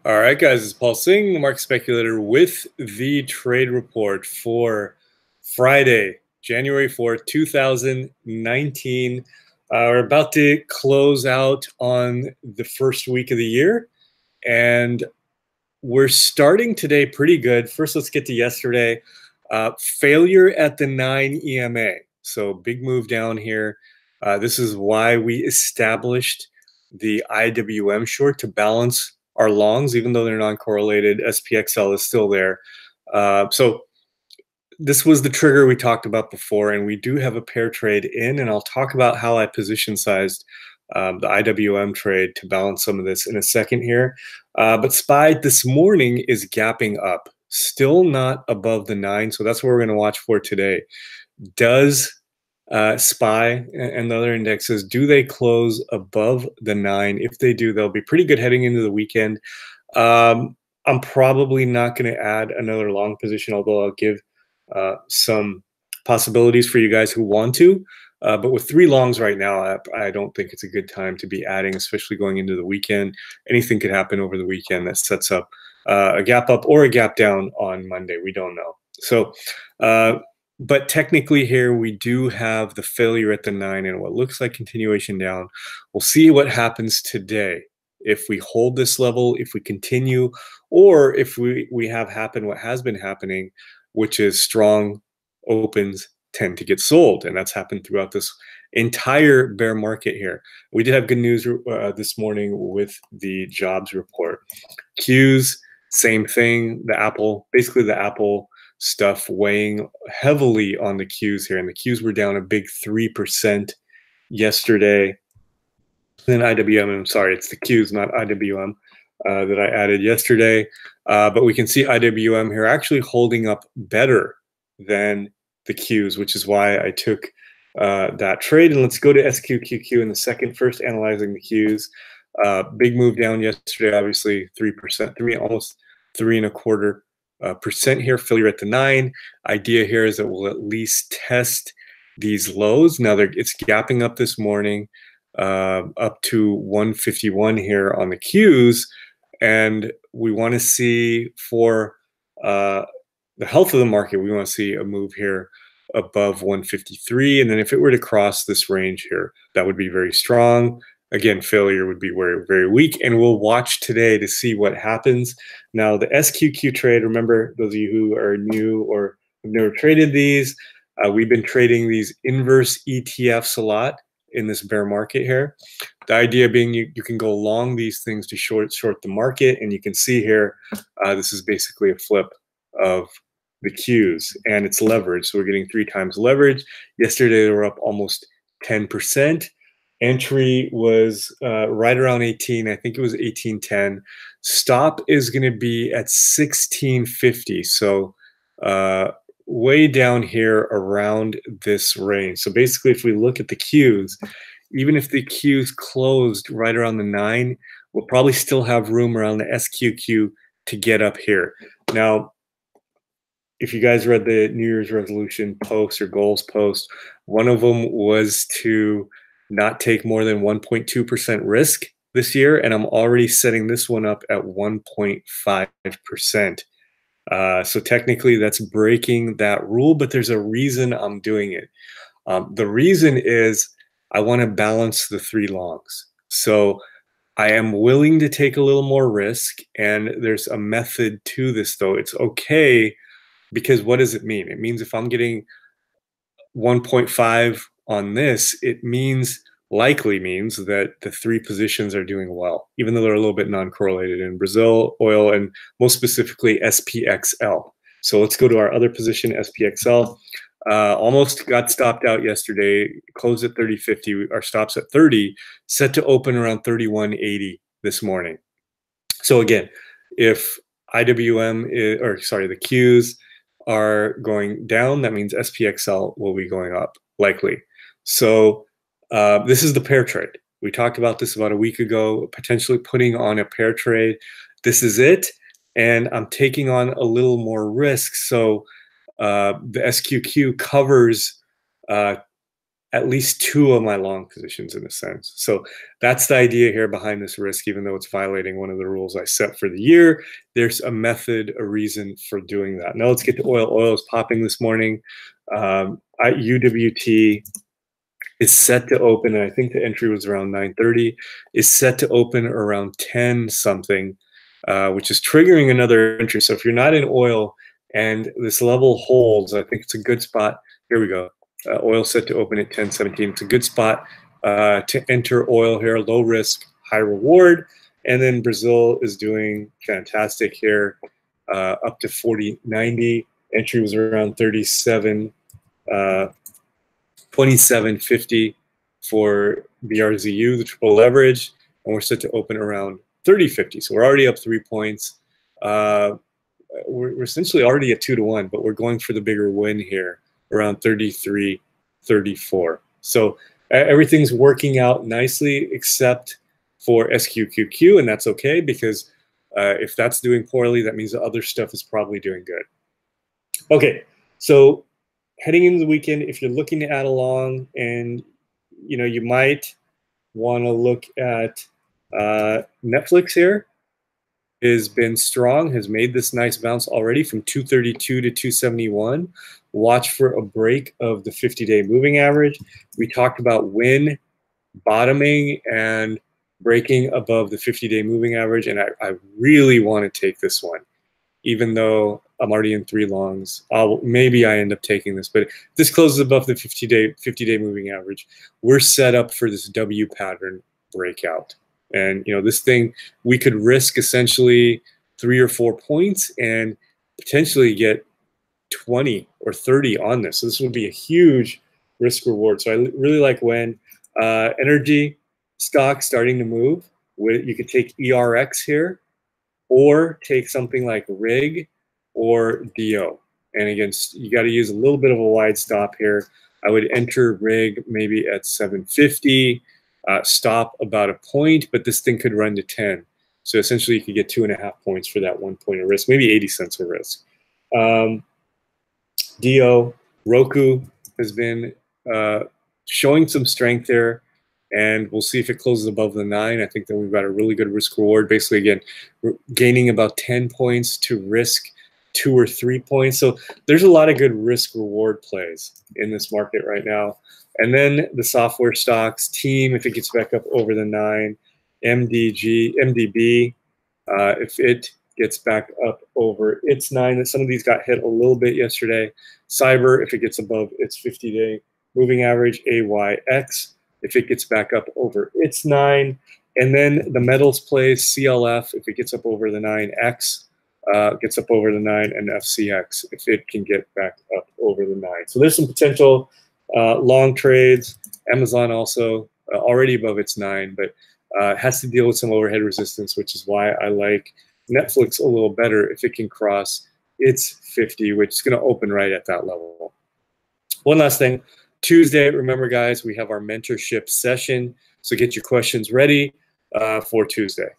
All right, guys, it's Paul Singh, the Market Speculator, with the trade report for Friday, January 4th, 2019. We're about to close out on the first week of the year, and we're starting today pretty good. First, let's get to yesterday. Failure at the 9 EMA. So big move down here. This is why we established the IWM short to balance our longs, even though they're non-correlated. SPXL is still there. So this was the trigger we talked about before, and we do have a pair trade in, and I'll talk about how I position sized the IWM trade to balance some of this in a second here. But SPY this morning is gapping up, still not above the 9, so that's what we're going to watch for today. Does SPY and the other indexes, do they close above the 9? If they do, they'll be pretty good heading into the weekend. I'm probably not going to add another long position, although I'll give some possibilities for you guys who want to. But with 3 longs right now, I don't think it's a good time to be adding, especially going into the weekend. Anything could happen over the weekend that sets up a gap up or a gap down on Monday. We don't know. So, but technically here we do have the failure at the 9 and what looks like continuation down. We'll see what happens today. If we hold this level, if we continue, or if we have happen what has been happening, which is strong opens tend to get sold. And that's happened throughout this entire bear market here. We did have good news this morning with the jobs report. Qs, same thing. Basically the Apple stuff weighing heavily on the Qs here. And the Qs were down a big 3% yesterday. Then IWM, I'm sorry, it's the Qs, not IWM, that I added yesterday. But we can see IWM here actually holding up better than the Qs, which is why I took that trade. And let's go to SQQQ in the second, first analyzing the Qs. Big move down yesterday, obviously 3%, almost 3.25% here, failure at the 9. Idea here is that we'll at least test these lows. Now it's gapping up this morning up to 151 here on the Qs. And we want to see for the health of the market, we want to see a move here above 153. And then if it were to cross this range here, that would be very strong. Again, failure would be very, very weak. And we'll watch today to see what happens. Now, the SQQ trade, remember, those of you who are new or have never traded these, we've been trading these inverse ETFs a lot in this bear market here. The idea being you can go long these things to short the market. And you can see here, this is basically a flip of the Qs, and it's leverage. So we're getting 3 times leverage. Yesterday, they were up almost 10%. Entry was right around 18. I think it was 18.10. Stop is going to be at 16.50. So way down here around this range. So basically, if we look at the Qs, even if the Qs closed right around the 9, we'll probably still have room around the SQQ to get up here. Now, if you guys read the New Year's resolution post or goals post, one of them was to not take more than 1.2% risk this year, and I'm already setting this one up at 1.5%. So technically that's breaking that rule, but there's a reason I'm doing it. The reason is I want to balance the 3 longs. So I am willing to take a little more risk, and there's a method to this, though. It's okay, because what does it mean? It means if I'm getting 1.5 on this, it likely means that the 3 positions are doing well, even though they're a little bit non-correlated in Brazil, oil, and most specifically SPXL. So let's go to our other position, SPXL. Almost got stopped out yesterday, closed at 30.50. Our stop's at 30, set to open around 31.80 this morning. So again, if IWM the Qs are going down, that means SPXL will be going up, likely. So this is the pair trade. We talked about this about a week ago, potentially putting on a pair trade. This is it, and I'm taking on a little more risk. So the SQQ covers at least 2 of my long positions in a sense. So that's the idea here behind this risk, even though it's violating one of the rules I set for the year. There's a method, a reason for doing that. Now let's get to oil. Oil is popping this morning. UWT is set to open, and I think the entry was around 9:30, is set to open around 10 something, which is triggering another entry. So if you're not in oil and this level holds, I think it's a good spot. Here we go. Oil set to open at 10:17. It's a good spot to enter oil here. Low risk, high reward. And then Brazil is doing fantastic here, up to 40.90. Entry was around 37. 27.50 for BRZU, the triple leverage, and we're set to open around 30.50. So we're already up 3 points. We're essentially already at 2-1, but we're going for the bigger win here, around 33.34. So everything's working out nicely except for SQQQ, and that's okay because if that's doing poorly, that means the other stuff is probably doing good. Okay, so heading into the weekend, if you're looking to add along, and you might want to look at Netflix here, has been strong, has made this nice bounce already from 232 to 271. Watch for a break of the 50-day moving average. We talked about when bottoming and breaking above the 50-day moving average, and I really want to take this one. Even though I'm already in 3 longs, maybe I end up taking this. But if this closes above the 50-day moving average, we're set up for this W pattern breakout. And this thing, we could risk essentially 3 or 4 points and potentially get 20 or 30 on this. So this would be a huge risk reward. So I really like when energy stock starting to move. You could take ERX here, or take something like RIG or DO. And again, you got to use a little bit of a wide stop here. I would enter RIG maybe at 750, stop about a point, but this thing could run to 10. So essentially you could get 2.5 points for that 1 point of risk, maybe 80 cents of risk. DO, Roku has been showing some strength there, and we'll see if it closes above the 9. I think that we've got a really good risk reward. Basically, again, we're gaining about 10 points to risk 2 or 3 points. So there's a lot of good risk reward plays in this market right now. And then the software stocks, Team, if it gets back up over the 9, MDB, if it gets back up over its 9. Some of these got hit a little bit yesterday. Cyber, if it gets above its 50-day moving average, AYX, if it gets back up over its 9. And then the metals plays, CLF, if it gets up over the 9, X gets up over the 9, and FCX, if it can get back up over the 9. So there's some potential long trades. Amazon also already above its 9, but has to deal with some overhead resistance, which is why I like Netflix a little better if it can cross its 50, which is going to open right at that level. One last thing. Tuesday, remember, guys, we have our mentorship session. So get your questions ready for Tuesday.